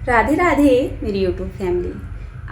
राधे राधे मेरी YouTube family.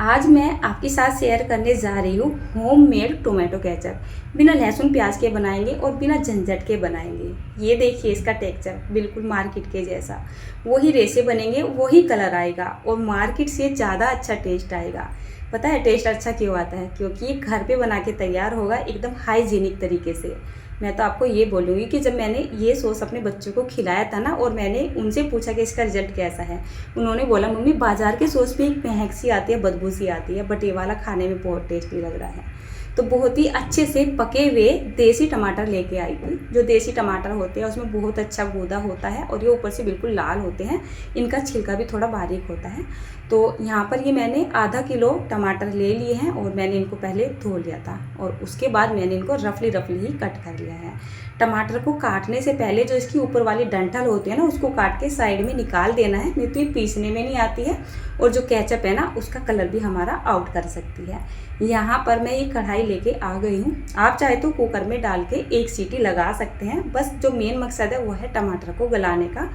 आज मैं आपके साथ शेयर करने जा रही हूँ होममेड टोमेटो केचप। बिना लहसुन प्याज के बनाएंगे और बिना झंझट के बनाएंगे। ये देखिए इसका टेक्सचर बिल्कुल मार्केट के जैसा, वही रेशे बनेंगे, वही कलर आएगा और मार्केट से ज़्यादा अच्छा टेस्ट आएगा। पता है टेस्ट अच्छा क्यों आता है? क्योंकि ये घर पे बना के तैयार होगा एकदम हाइजीनिक तरीके से। मैं तो आपको ये बोलूँगी कि जब मैंने ये सॉस अपने बच्चों को खिलाया था ना, और मैंने उनसे पूछा कि इसका रिजल्ट कैसा है, उन्होंने बोला मम्मी बाजार के सॉस पे एक महक सी आती है, बदबू सी आती है, बट ये वाला खाने में बहुत टेस्टी लग रहा है। तो बहुत ही अच्छे से पके हुए देसी टमाटर लेके आई थी। जो देसी टमाटर होते हैं उसमें बहुत अच्छा गूदा होता है और ये ऊपर से बिल्कुल लाल होते हैं। इनका छिलका भी थोड़ा बारीक होता है। तो यहाँ पर ये मैंने आधा किलो टमाटर ले लिए हैं और मैंने इनको पहले धो लिया था और उसके बाद मैंने इनको रफली ही कट कर लिया है। टमाटर को काटने से पहले जो इसकी ऊपर वाली डंठल होती है ना, उसको काट के साइड में निकाल देना है, नहीं तो ये पीसने में नहीं आती है और जो केचप है ना उसका कलर भी हमारा आउट कर सकती है। यहाँ पर मैं ये कढ़ाई लेके आ गई हूँ। आप चाहे तो कुकर में डाल के एक सीटी लगा सकते हैं। बस जो मेन मकसद है वो है टमाटर को गलाने का।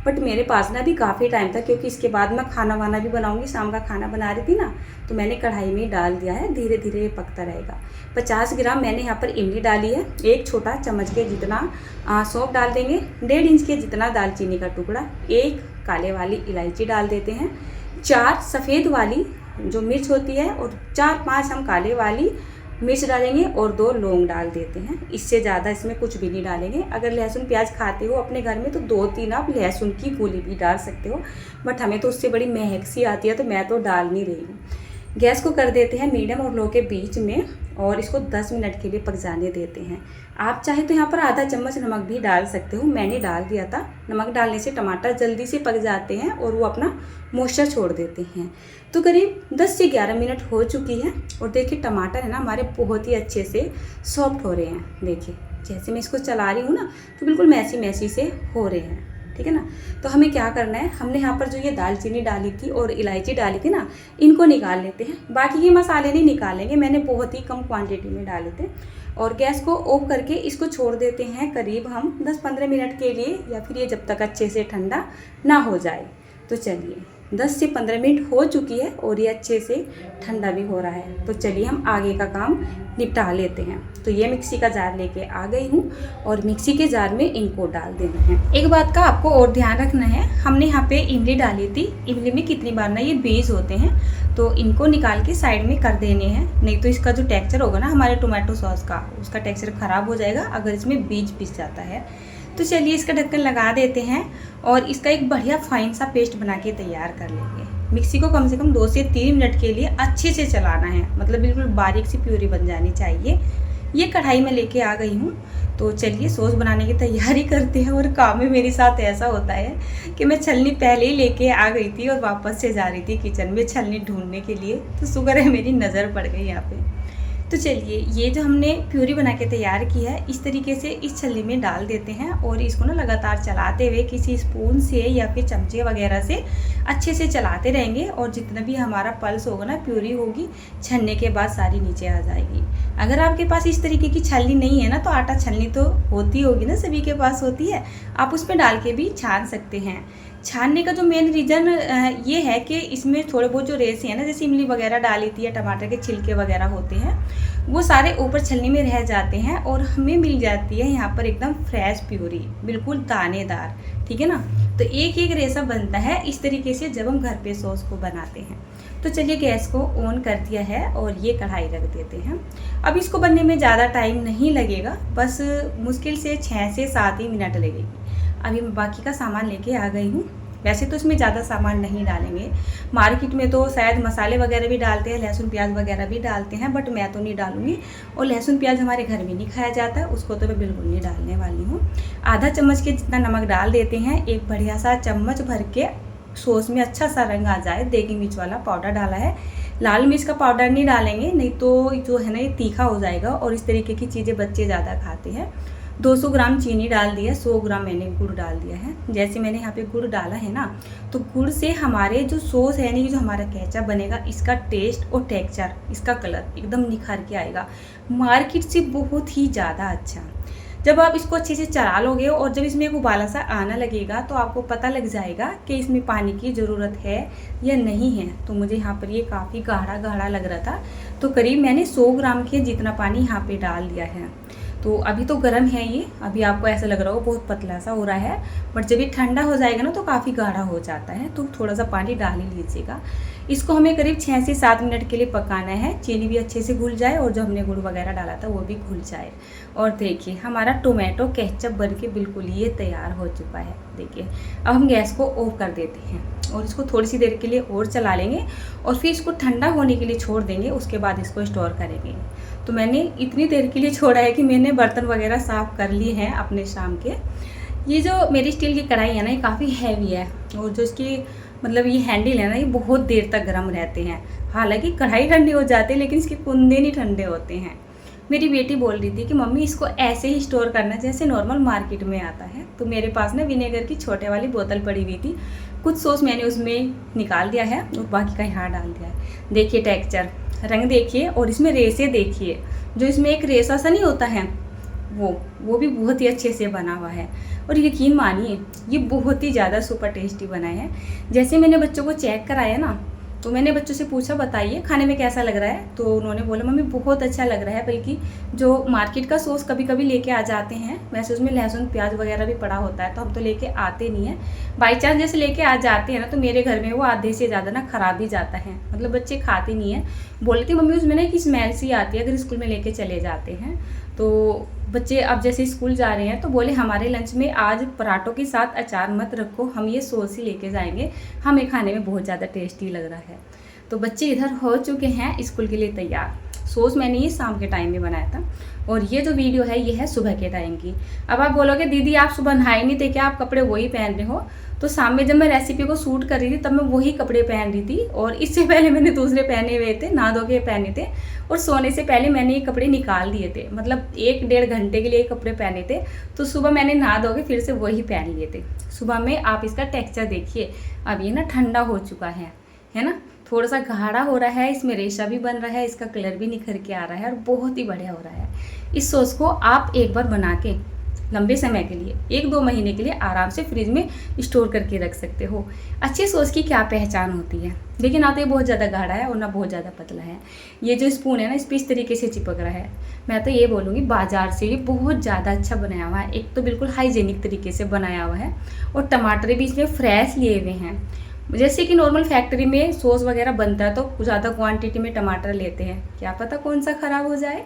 बट मेरे पास ना भी काफ़ी टाइम था, क्योंकि इसके बाद मैं खाना वाना भी बनाऊंगी, शाम का खाना बना रही थी ना, तो मैंने कढ़ाई में डाल दिया है। धीरे धीरे ये पकता रहेगा। 50 ग्राम मैंने यहाँ पर इमली डाली है। एक छोटा चम्मच के जितना सौंफ डाल देंगे। 1.5 इंच के जितना दालचीनी का टुकड़ा। एक काले वाली इलायची डाल देते हैं। 4 सफ़ेद वाली जो मिर्च होती है और 4-5 हम काले वाली मिर्च डालेंगे और 2 लौंग डाल देते हैं। इससे ज़्यादा इसमें कुछ भी नहीं डालेंगे। अगर लहसुन प्याज खाते हो अपने घर में तो 2-3 आप लहसुन की कूली भी डाल सकते हो, बट हमें तो उससे बड़ी महक सी आती है तो मैं तो डाल नहीं रही हूँ। गैस को कर देते हैं मीडियम और लो के बीच में और इसको 10 मिनट के लिए पक जाने देते हैं। आप चाहे तो यहाँ पर आधा चम्मच नमक भी डाल सकते हो, मैंने डाल दिया था। नमक डालने से टमाटर जल्दी से पक जाते हैं और वो अपना मॉइस्चर छोड़ देते हैं। तो करीब 10 से 11 मिनट हो चुकी है और देखिए टमाटर है ना हमारे बहुत ही अच्छे से सॉफ्ट हो रहे हैं। देखिए जैसे मैं इसको चला रही हूँ ना तो बिल्कुल मैसी से हो रहे हैं, ठीक है ना। तो हमें क्या करना है, हमने यहाँ पर जो ये दालचीनी डाली थी और इलायची डाली थी ना, इनको निकाल लेते हैं। बाकी के मसाले नहीं निकालेंगे, मैंने बहुत ही कम क्वांटिटी में डाले थे। और गैस को ऑफ करके इसको छोड़ देते हैं करीब हम 10-15 मिनट के लिए, या फिर ये जब तक अच्छे से ठंडा ना हो जाए। तो चलिए 10 से 15 मिनट हो चुकी है और ये अच्छे से ठंडा भी हो रहा है। तो चलिए हम आगे का काम निपटा लेते हैं। तो ये मिक्सी का जार लेके आ गई हूँ और मिक्सी के जार में इनको डाल देना है। एक बात का आपको और ध्यान रखना है, हमने यहाँ पे इमली डाली थी। इमली में कितनी बार ना ये बीज होते हैं, तो इनको निकाल के साइड में कर देने हैं, नहीं तो इसका जो टेक्सचर होगा ना हमारे टोमेटो सॉस का, उसका टेक्सचर ख़राब हो जाएगा अगर इसमें बीज पिस जाता है। तो चलिए इसका ढक्कन लगा देते हैं और इसका एक बढ़िया फाइन सा पेस्ट बना के तैयार कर लेंगे। मिक्सी को कम से कम 2 से 3 मिनट के लिए अच्छे से चलाना है, मतलब बिल्कुल बारीक सी प्यूरी बन जानी चाहिए। ये कढ़ाई में लेके आ गई हूँ। तो चलिए सॉस बनाने की तैयारी करते हैं। और काम में मेरे साथ ऐसा होता है कि मैं छलनी पहले ही लेके आ गई थी और वापस से जा रही थी किचन में छलनी ढूंढने के लिए। तो शुक्र है मेरी नज़र पड़ गई यहाँ पे। तो चलिए ये जो हमने प्यूरी बना के तैयार की है, इस तरीके से इस छलनी में डाल देते हैं और इसको ना लगातार चलाते हुए किसी स्पून से या फिर चमचे वगैरह से अच्छे से चलाते रहेंगे। और जितना भी हमारा पल्स होगा ना, प्यूरी होगी, छनने के बाद सारी नीचे आ जाएगी। अगर आपके पास इस तरीके की छलनी नहीं है ना, तो आटा छलनी तो होती होगी ना, सभी के पास होती है, आप उस पर डाल के भी छान सकते हैं। छानने का जो मेन रीज़न ये है कि इसमें थोड़े बहुत जो रेसे हैं ना, जैसे इमली वगैरह डाली थी या टमाटर के छिलके वगैरह होते हैं, वो सारे ऊपर छलनी में रह जाते हैं और हमें मिल जाती है यहाँ पर एकदम फ्रेश प्यूरी, बिल्कुल दानेदार, ठीक है ना। तो एक एक रेसा बनता है इस तरीके से जब हम घर पे सॉस को बनाते हैं। तो चलिए गैस को ऑन कर दिया है और ये कढ़ाई रख देते हैं। अब इसको बनने में ज़्यादा टाइम नहीं लगेगा, बस मुश्किल से 6 से 7 ही मिनट लगेगी। अभी मैं बाकी का सामान लेके आ गई हूँ। वैसे तो इसमें ज़्यादा सामान नहीं डालेंगे, मार्केट में तो शायद मसाले वगैरह भी डालते हैं, लहसुन प्याज वगैरह भी डालते हैं, बट मैं तो नहीं डालूंगी। और लहसुन प्याज हमारे घर में नहीं खाया जाता है, उसको तो मैं बिल्कुल नहीं डालने वाली हूँ। आधा चम्मच के जितना नमक डाल देते हैं। एक बढ़िया सा चम्मच भर के सॉस में अच्छा सा रंग आ जाए, देगी मिर्च वाला पाउडर डाला है। लाल मिर्च का पाउडर नहीं डालेंगे, नहीं तो जो है ना ये तीखा हो जाएगा और इस तरीके की चीज़ें बच्चे ज़्यादा खाते हैं। 200 ग्राम चीनी डाल दिया, 100 ग्राम मैंने गुड़ डाल दिया है। जैसे मैंने यहाँ पे गुड़ डाला है ना, तो गुड़ से हमारे जो सॉस है यानी कि जो हमारा केचप बनेगा, इसका टेस्ट और टेक्सचर, इसका कलर एकदम निखर के आएगा, मार्केट से बहुत ही ज़्यादा अच्छा। जब आप इसको अच्छे से चला लोगे और जब इसमें एक उबाला सा आना लगेगा तो आपको पता लग जाएगा कि इसमें पानी की ज़रूरत है या नहीं है। तो मुझे यहाँ पर ये काफ़ी गाढ़ा गाढ़ा लग रहा था, तो करीब मैंने 100 ग्राम के जितना पानी यहाँ पे डाल दिया है। तो अभी तो गर्म है ये, अभी आपको ऐसा लग रहा हो बहुत पतला सा हो रहा है, बट जब ये ठंडा हो जाएगा ना तो काफ़ी गाढ़ा हो जाता है। तो थोड़ा सा पानी डाल ही लीजिएगा। इसको हमें करीब 6 से 7 मिनट के लिए पकाना है। चीनी भी अच्छे से घुल जाए और जो हमने गुड़ वगैरह डाला था वो भी घुल जाए। और देखिए हमारा टोमेटो केचप बन के बिल्कुल ये तैयार हो चुका है। देखिए अब हम गैस को ऑफ कर देते हैं और इसको थोड़ी सी देर के लिए और चला लेंगे और फिर इसको ठंडा होने के लिए छोड़ देंगे। उसके बाद इसको स्टोर करेंगे। तो मैंने इतनी देर के लिए छोड़ा है कि मैंने बर्तन वगैरह साफ़ कर लिए हैं अपने शाम के। ये जो मेरी स्टील की कढ़ाई है ना, ये काफ़ी हैवी है और जो इसकी मतलब ये हैंडल है ना, ये बहुत देर तक गर्म रहते हैं। हालांकि कढ़ाई ठंडी हो जाती है लेकिन इसके कुंदे नहीं ठंडे होते हैं। मेरी बेटी बोल रही थी कि मम्मी इसको ऐसे ही स्टोर करना जैसे नॉर्मल मार्केट में आता है। तो मेरे पास ना विनेगर की छोटे वाली बोतल पड़ी हुई थी, कुछ सॉस मैंने उसमें निकाल दिया है और बाकी का यहाँ डाल दिया है। देखिए टेक्सचर, रंग देखिए और इसमें रेसे देखिए, जो इसमें एक रेसा सा नहीं होता है वो भी बहुत ही अच्छे से बना हुआ है। और यकीन मानिए ये बहुत ही ज़्यादा सुपर टेस्टी बना है। जैसे मैंने बच्चों को चेक कराया ना, तो मैंने बच्चों से पूछा बताइए खाने में कैसा लग रहा है, तो उन्होंने बोला मम्मी बहुत अच्छा लग रहा है, बल्कि जो मार्केट का सॉस कभी कभी लेके आ जाते हैं, वैसे उसमें लहसुन प्याज वगैरह भी पड़ा होता है, तो हम तो लेके आते नहीं हैं। बाई चांस जैसे लेके आ जाते हैं ना, तो मेरे घर में वो आधे से ज़्यादा ना ख़राब ही जाता है, मतलब बच्चे खाते नहीं हैं। बोलती मम्मी उसमें ना एक स्मेल सी आती है अगर स्कूल में लेके चले जाते हैं। तो बच्चे अब जैसे स्कूल जा रहे हैं तो बोले हमारे लंच में आज पराठों के साथ अचार मत रखो, हम ये सॉस ही लेके जाएंगे, हमें खाने में बहुत ज़्यादा टेस्टी लग रहा है। तो बच्चे इधर हो चुके हैं स्कूल के लिए तैयार। सॉस मैंने ये शाम के टाइम में बनाया था और ये जो वीडियो है ये है सुबह के टाइम की। अब आप बोलोगे दीदी आप सुबह नहाए नहीं थे क्या, आप कपड़े वही पहन रहे हो? तो शाम में जब मैं रेसिपी को शूट कर रही थी तब मैं वही कपड़े पहन रही थी और इससे पहले मैंने दूसरे पहने हुए थे, नहा धो के पहने थे और सोने से पहले मैंने ये कपड़े निकाल दिए थे, मतलब 1-1.5 घंटे के लिए ये कपड़े पहने थे। तो सुबह मैंने नहा धो के फिर से वही पहन लिए थे। सुबह में आप इसका टेक्सचर देखिए, अब ये ना ठंडा हो चुका है ना, थोड़ा सा गाढ़ा हो रहा है, इसमें रेशा भी बन रहा है, इसका कलर भी निखर के आ रहा है और बहुत ही बढ़िया हो रहा है। इस सॉस को आप एक बार बना के लंबे समय के लिए 1-2 महीने के लिए आराम से फ्रिज में स्टोर करके रख सकते हो। अच्छे सॉस की क्या पहचान होती है, लेकिन ना तो ये बहुत ज़्यादा गाढ़ा है और ना बहुत ज़्यादा पतला है। ये जो स्पून है ना, इस पर इस तरीके से चिपक रहा है। मैं तो ये बोलूँगी बाजार से ये बहुत ज़्यादा अच्छा बनाया हुआ है। एक तो बिल्कुल हाइजेनिक तरीके से बनाया हुआ है और टमाटर भी इसमें फ्रेश लिए हुए हैं। जैसे कि नॉर्मल फैक्ट्री में सॉस वगैरह बनता है तो ज़्यादा क्वांटिटी में टमाटर लेते हैं, क्या पता कौन सा ख़राब हो जाए।